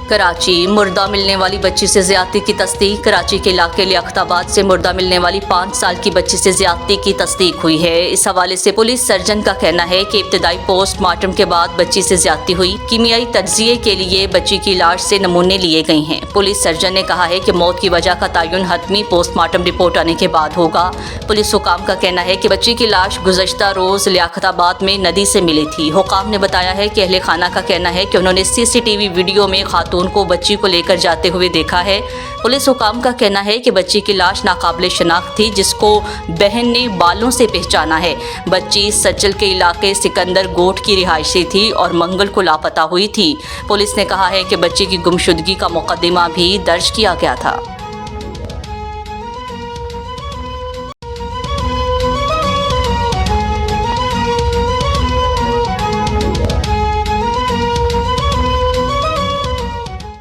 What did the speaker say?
कराची मुर्दा मिलने वाली बच्ची से ज्यादती की तस्दीक। कराची के इलाके लियाकताबाद से मुर्दा मिलने वाली 5 साल की बच्ची से ज्यादती की तस्दीक हुई है। इस हवाले से पुलिस सर्जन का कहना है कि इब्तदाई पोस्टमार्टम के बाद बच्ची से ज्यादती हुई। कीमियाई तज्जिये के लिए बच्ची की लाश से नमूने लिए गए हैं। पुलिस सर्जन ने कहा है कि मौत की वजह का तयन हतमी पोस्टमार्टम रिपोर्ट आने के बाद होगा। पुलिस हुकाम का कहना है कि बच्ची की लाश गुज़श्ता रोज लियाकताबाद में नदी से मिली थी। हुकाम ने बताया है कि अहले खाना का कहना है कि उन्होंने CCTV वीडियो में खातून को बच्ची को लेकर जाते हुए देखा है। पुलिस हुकाम का कहना है कि बच्ची की लाश नाकाबिले शनाख्त थी, जिसको बहन ने बालों से पहचाना है। बच्ची सचल के इलाके सिकंदर गोट की रिहायशी थी और मंगल को लापता हुई थी। पुलिस ने कहा है कि बच्ची की गुमशुदगी का मुकदमा भी दर्ज किया गया था।